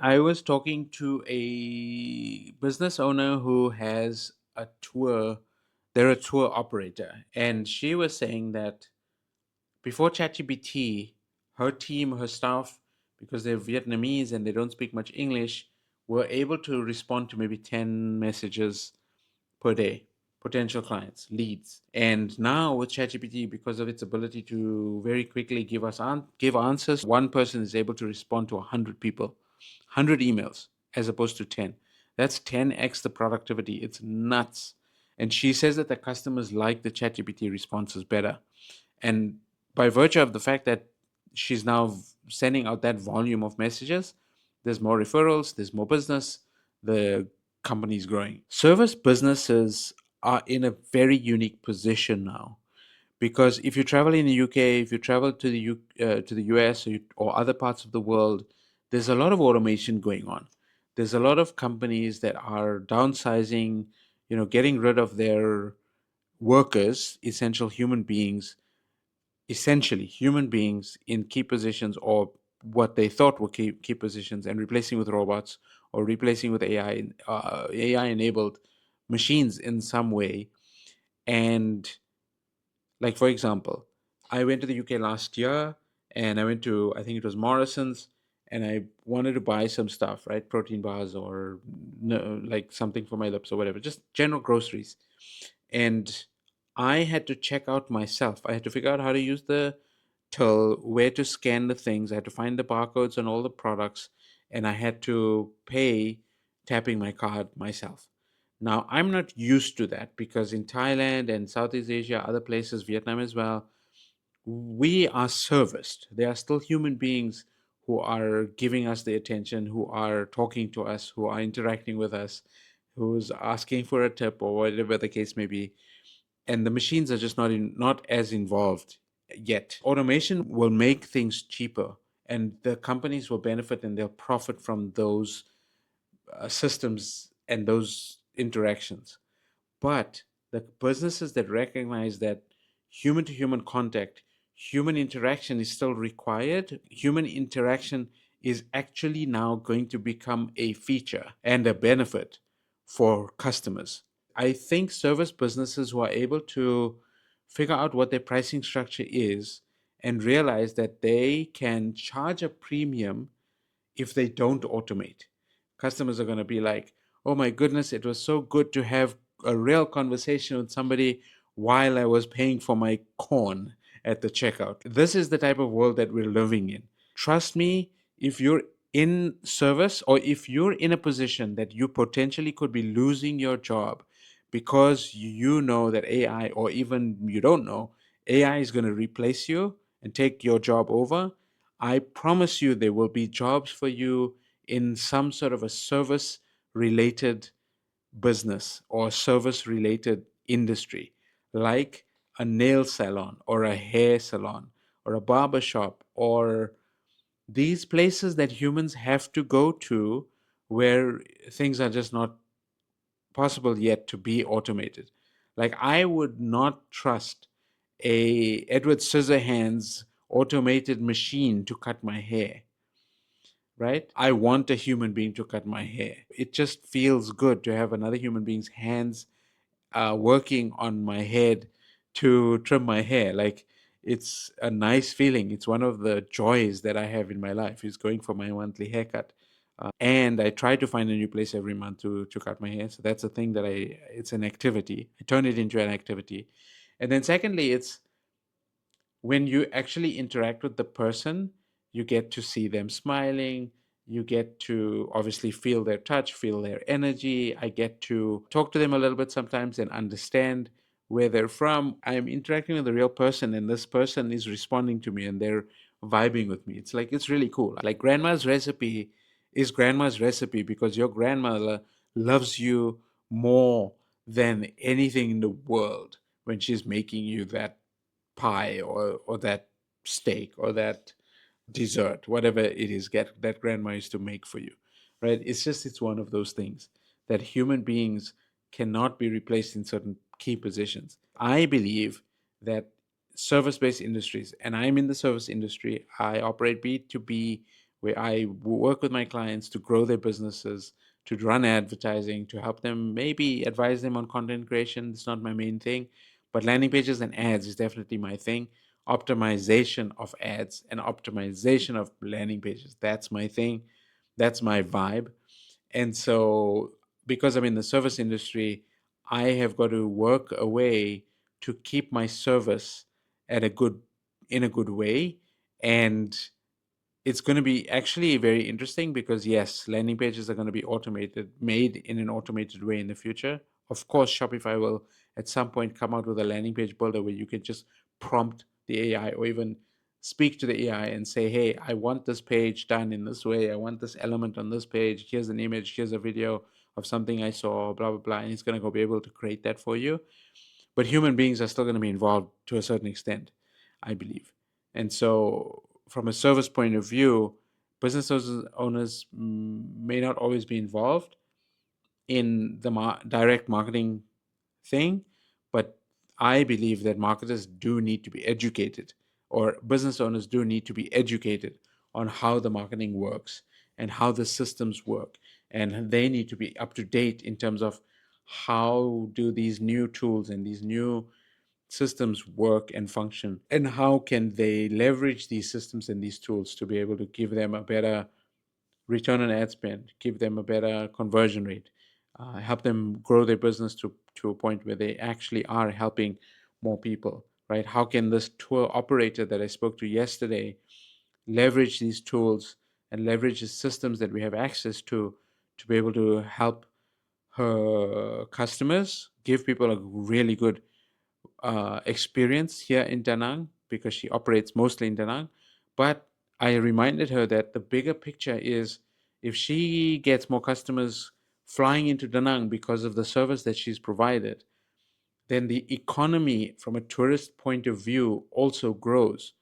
I was talking to a business owner who has a tour. They're a tour operator, and she was saying that before ChatGPT, her team, her staff, because they're Vietnamese and they don't speak much English, were able to respond to maybe 10 messages per day, potential clients, leads. And now with ChatGPT, because of its ability to very quickly give answers, one person is able to respond to 100 people, 100 emails, as opposed to 10. That's 10x the productivity. It's nuts. And she says that the customers like the ChatGPT responses better. And by virtue of the fact that she's now sending out that volume of messages, there's more referrals, there's more business, the company's growing. Service businesses are in a very unique position now, because if you travel in the UK, if you travel to to the US, or other parts of the world, there's a lot of automation going on. There's a lot of companies that are downsizing, getting rid of their workers, essentially human beings in key positions, or what they thought were key positions, and replacing with robots, or replacing with AI enabled machines in some way. And like, for example, I went to the UK last year, and I went to, I think it was Morrison's, and I wanted to buy some stuff, right? Protein bars, or no, like something for my lips or whatever, just general groceries. And I had to check out myself. I had to figure out how to use the till, where to scan the things. I had to find the barcodes on all the products, and I had to pay tapping my card myself. Now, I'm not used to that, because in Thailand and Southeast Asia, other places, Vietnam as well, we are serviced. They are still human beings who are giving us the attention, who are talking to us, who are interacting with us, who's asking for a tip, or whatever the case may be. And the machines are just not as involved yet. Automation will make things cheaper, and the companies will benefit, and they'll profit from those systems and those interactions. But the businesses that recognize that human to human contact, human interaction is still required, human interaction is actually now going to become a feature and a benefit for customers. I think service businesses who are able to figure out what their pricing structure is, and realize that they can charge a premium if they don't automate. Customers are going to be like, oh my goodness, it was so good to have a real conversation with somebody while I was paying for my corn at the checkout. This is the type of world that we're living in. Trust me, if you're in service, or if you're in a position that you potentially could be losing your job because you know that AI, or even you don't know, AI is going to replace you and take your job over, I promise you there will be jobs for you in some sort of a service related business, or service related industry, like a nail salon, or a hair salon, or a barber shop, or these places that humans have to go to, where things are just not possible yet to be automated. Like, I would not trust a Edward Scissorhands automated machine to cut my hair, right? I want a human being to cut my hair. It just feels good to have another human being's hands working on my head to trim my hair. Like, it's a nice feeling. It's one of the joys that I have in my life, is going for my monthly haircut. And I try to find a new place every month to cut my hair. So that's a thing that it's an activity. I turn it into an activity. And then secondly, it's when you actually interact with the person, you get to see them smiling. You get to obviously feel their touch, feel their energy. I get to talk to them a little bit sometimes and understand where they're from. I'm interacting with a real person, and this person is responding to me, and they're vibing with me. It's like, it's really cool. Like, grandma's recipe is grandma's recipe because your grandmother loves you more than anything in the world when she's making you that pie, or that steak, or that dessert, whatever it is that grandma used to make for you, right? It's one of those things that human beings cannot be replaced in certain key positions. I believe that service based industries, and I'm in the service industry, I operate B2B where I work with my clients to grow their businesses, to run advertising, to help them, maybe advise them on content creation. It's not my main thing, but landing pages and ads is definitely my thing. Optimization of ads and optimization of landing pages. That's my thing. That's my vibe. And so, because I'm in the service industry, I have got to work a way to keep my service at a good in a good way. And it's going to be actually very interesting because yes, landing pages are going to be automated, made in an automated way in the future. Of course, Shopify will at some point come out with a landing page builder where you can just prompt the AI or even speak to the AI and say, hey, I want this page done in this way. I want this element on this page. Here's an image. Here's a video of something I saw, blah, blah, blah. And it's going to go be able to create that for you. But human beings are still going to be involved to a certain extent, I believe. And so, from a service point of view, business owners may not always be involved in the direct marketing thing, but I believe that marketers do need to be educated, or business owners do need to be educated on how the marketing works and how the systems work. And they need to be up to date in terms of how do these new tools and these new systems work and function, and how can they leverage these systems and these tools to be able to give them a better return on ad spend, give them a better conversion rate, help them grow their business to a point where they actually are helping more people, right? How can this tour operator that I spoke to yesterday leverage these tools and leverage the systems that we have access to be able to help her customers, give people a really good experience here in Da Nang, because she operates mostly in Da Nang. But I reminded her that the bigger picture is, if she gets more customers flying into Da Nang because of the service that she's provided, then the economy from a tourist point of view also grows.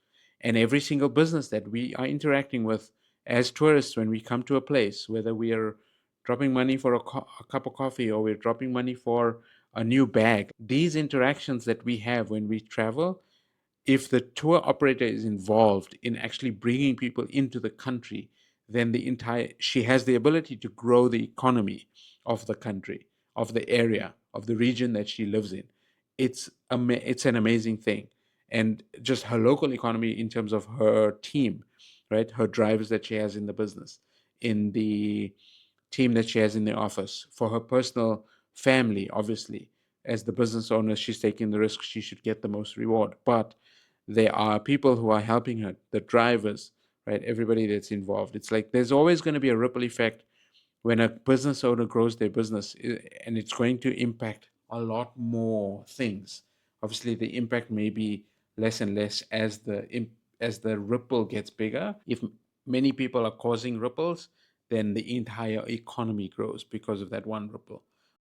And every single business that we are interacting with as tourists, when we come to a place, whether we are dropping money for a cup of coffee or we're dropping money for a new bag, these interactions that we have when we travel, if the tour operator is involved in actually bringing people into the country, then she has the ability to grow the economy of the country, of the area, of the region that she lives in. It's an amazing thing. And just her local economy in terms of her team, right? Her drivers that she has in the business, in the team that she has in the office, for her personal family, obviously. As the business owner, she's taking the risk, she should get the most reward. But there are people who are helping her, the drivers, right? Everybody that's involved. It's like there's always going to be a ripple effect when a business owner grows their business, and it's going to impact a lot more things. Obviously, the impact may be less and less as the ripple gets bigger. If many people are causing ripples, then the entire economy grows because of that one ripple.